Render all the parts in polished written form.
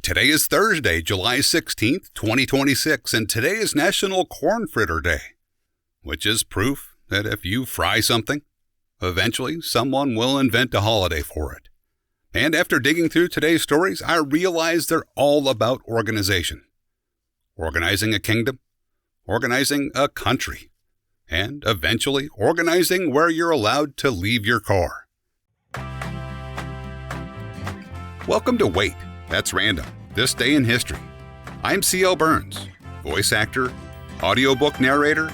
Today is Thursday, July 16th, 2026, and today is National Corn Fritter Day, which is proof that if you fry something, eventually someone will invent a holiday for it. And after digging through today's stories, I realized they're all about organization. Organizing a kingdom, organizing a country, and eventually organizing where you're allowed to leave your car. Welcome to Wait, That's Random, This Day in History. I'm C.L. Burns, voice actor, audiobook narrator,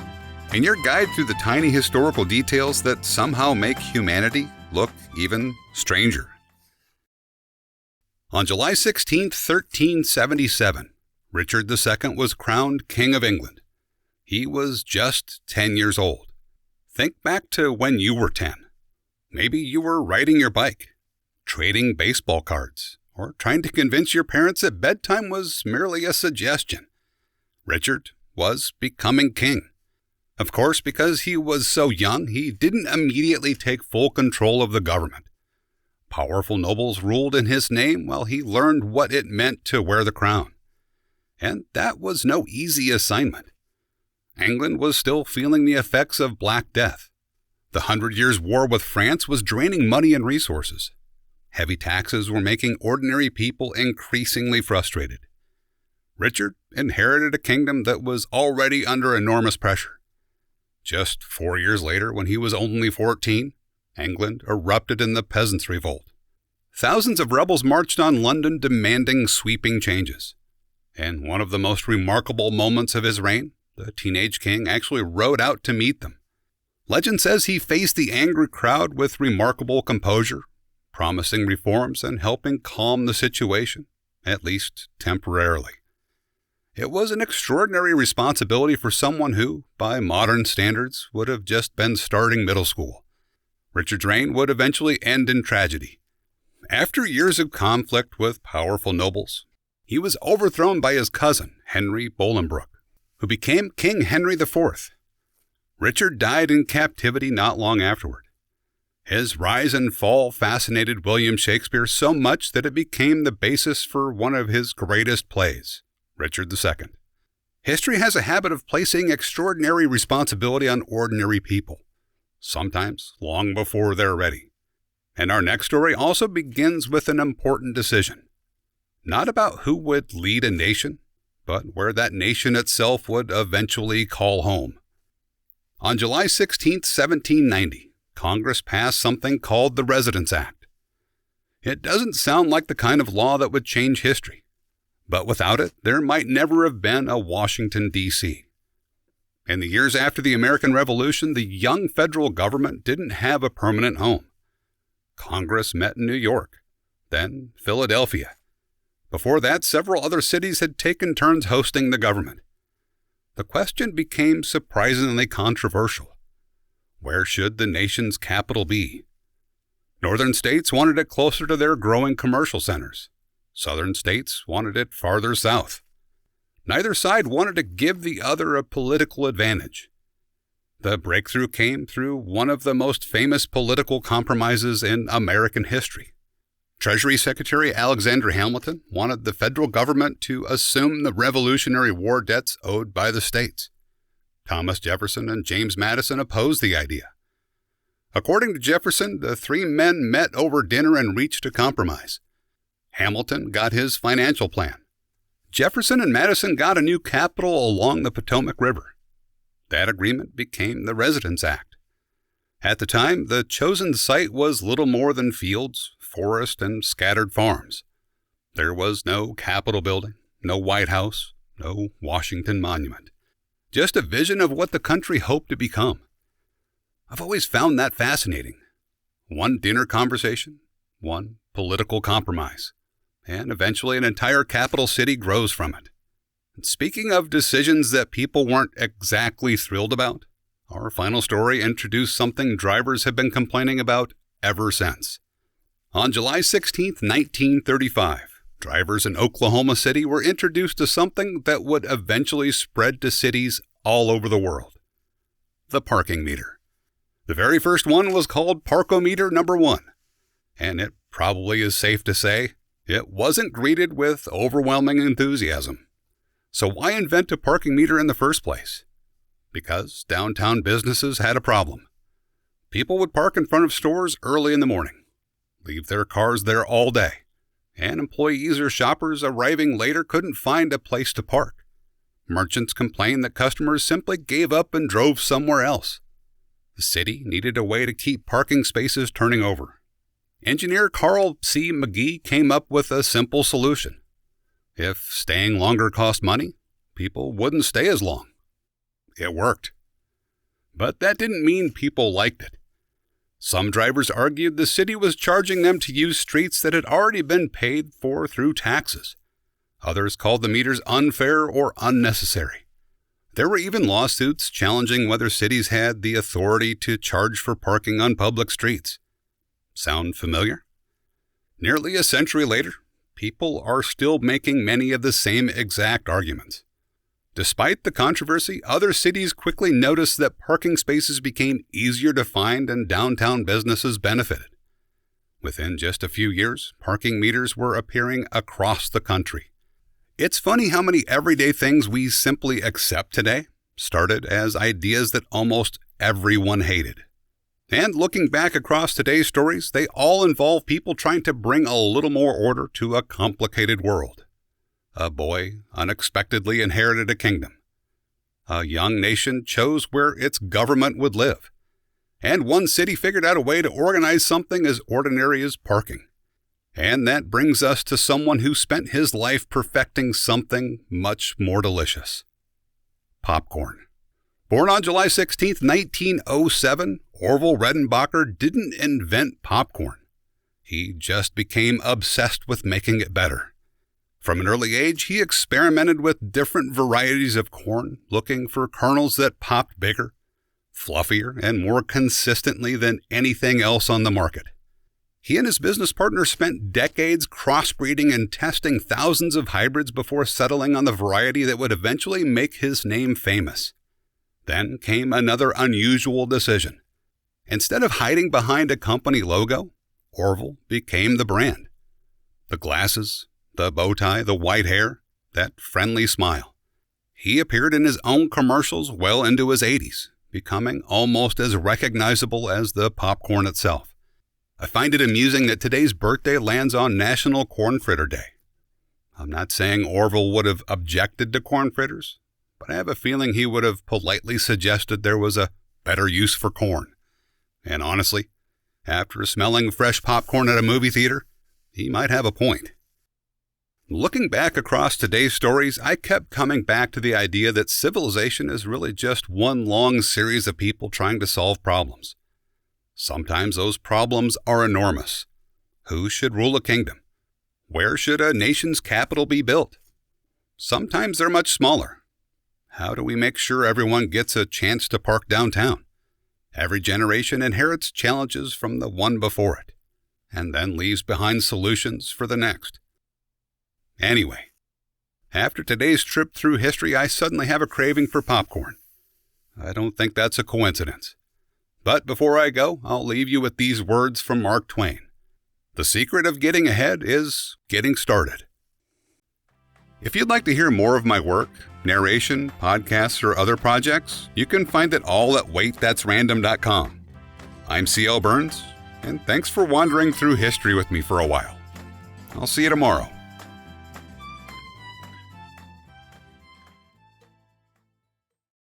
and your guide through the tiny historical details that somehow make humanity look even stranger. On July 16, 1377, Richard II was crowned King of England. He was just 10 years old. Think back to when you were 10. Maybe you were riding your bike, trading baseball cards, or trying to convince your parents that bedtime was merely a suggestion. Richard was becoming king. Of course, because he was so young, he didn't immediately take full control of the government. Powerful nobles ruled in his name while he learned what it meant to wear the crown. And that was no easy assignment. England was still feeling the effects of Black Death. The 100 Years' War with France was draining money and resources. Heavy taxes were making ordinary people increasingly frustrated. Richard inherited a kingdom that was already under enormous pressure. Just 4 years later, when he was only 14, England erupted in the Peasants' Revolt. Thousands of rebels marched on London demanding sweeping changes. And one of the most remarkable moments of his reign, the teenage king actually rode out to meet them. Legend says he faced the angry crowd with remarkable composure, promising reforms and helping calm the situation, at least temporarily. It was an extraordinary responsibility for someone who, by modern standards, would have just been starting middle school. Richard's reign would eventually end in tragedy. After years of conflict with powerful nobles, he was overthrown by his cousin, Henry Bolingbroke, who became King Henry IV. Richard died in captivity not long afterward. His rise and fall fascinated William Shakespeare so much that it became the basis for one of his greatest plays, Richard II. History has a habit of placing extraordinary responsibility on ordinary people, sometimes long before they're ready. And our next story also begins with an important decision. Not about who would lead a nation, but where that nation itself would eventually call home. On July 16, 1790, Congress passed something called the Residence Act. It doesn't sound like the kind of law that would change history, but without it, there might never have been a Washington, D.C. In the years after the American Revolution, the young federal government didn't have a permanent home. Congress met in New York, then Philadelphia. Before that, several other cities had taken turns hosting the government. The question became surprisingly controversial. Where should the nation's capital be? Northern states wanted it closer to their growing commercial centers. Southern states wanted it farther south. Neither side wanted to give the other a political advantage. The breakthrough came through one of the most famous political compromises in American history. Treasury Secretary Alexander Hamilton wanted the federal government to assume the Revolutionary War debts owed by the states. Thomas Jefferson and James Madison opposed the idea. According to Jefferson, the three men met over dinner and reached a compromise. Hamilton got his financial plan. Jefferson and Madison got a new capital along the Potomac River. That agreement became the Residence Act. At the time, the chosen site was little more than fields, forest, and scattered farms. There was no Capitol building, no White House, no Washington Monument. Just a vision of what the country hoped to become. I've always found that fascinating. One dinner conversation, one political compromise, and eventually an entire capital city grows from it. And speaking of decisions that people weren't exactly thrilled about, our final story introduced something drivers have been complaining about ever since. On July 16, 1935, drivers in Oklahoma City were introduced to something that would eventually spread to cities all over the world: the parking meter. The very first one was called Parkometer number 1, and it probably is safe to say It wasn't greeted with overwhelming enthusiasm. So why invent a parking meter in the first place? Because downtown businesses had a problem. People would park in front of stores early in the morning, leave their cars there all day, and employees or shoppers arriving later couldn't find a place to park. Merchants complained that customers simply gave up and drove somewhere else. The city needed a way to keep parking spaces turning over. Engineer Carl C. McGee came up with a simple solution. If staying longer cost money, people wouldn't stay as long. It worked. But that didn't mean people liked it. Some drivers argued the city was charging them to use streets that had already been paid for through taxes. Others called the meters unfair or unnecessary. There were even lawsuits challenging whether cities had the authority to charge for parking on public streets. Sound familiar? Nearly a century later, people are still making many of the same exact arguments. Despite the controversy, other cities quickly noticed that parking spaces became easier to find and downtown businesses benefited. Within just a few years, parking meters were appearing across the country. It's funny how many everyday things we simply accept today started as ideas that almost everyone hated. And looking back across today's stories, they all involve people trying to bring a little more order to a complicated world. A boy unexpectedly inherited a kingdom. A young nation chose where its government would live. And one city figured out a way to organize something as ordinary as parking. And that brings us to someone who spent his life perfecting something much more delicious. Popcorn. Born on July 16, 1907, Orville Redenbacher didn't invent popcorn. He just became obsessed with making it better. From an early age, he experimented with different varieties of corn, looking for kernels that popped bigger, fluffier, and more consistently than anything else on the market. He and his business partner spent decades crossbreeding and testing thousands of hybrids before settling on the variety that would eventually make his name famous. Then came another unusual decision. Instead of hiding behind a company logo, Orville became the brand. The glasses, the bow tie, the white hair, that friendly smile. He appeared in his own commercials well into his 80s, becoming almost as recognizable as the popcorn itself. I find it amusing that today's birthday lands on National Corn Fritter Day. I'm not saying Orville would have objected to corn fritters, but I have a feeling he would have politely suggested there was a better use for corn. And honestly, after smelling fresh popcorn at a movie theater, he might have a point. Looking back across today's stories, I kept coming back to the idea that civilization is really just one long series of people trying to solve problems. Sometimes those problems are enormous. Who should rule a kingdom? Where should a nation's capital be built? Sometimes they're much smaller. How do we make sure everyone gets a chance to park downtown? Every generation inherits challenges from the one before it, and then leaves behind solutions for the next. Anyway, after today's trip through history, I suddenly have a craving for popcorn. I don't think that's a coincidence. But before I go, I'll leave you with these words from Mark Twain. The secret of getting ahead is getting started. If you'd like to hear more of my work, narration, podcasts, or other projects, you can find it all at waitthat'srandom.com. I'm C.L. Burns, and thanks for wandering through history with me for a while. I'll see you tomorrow.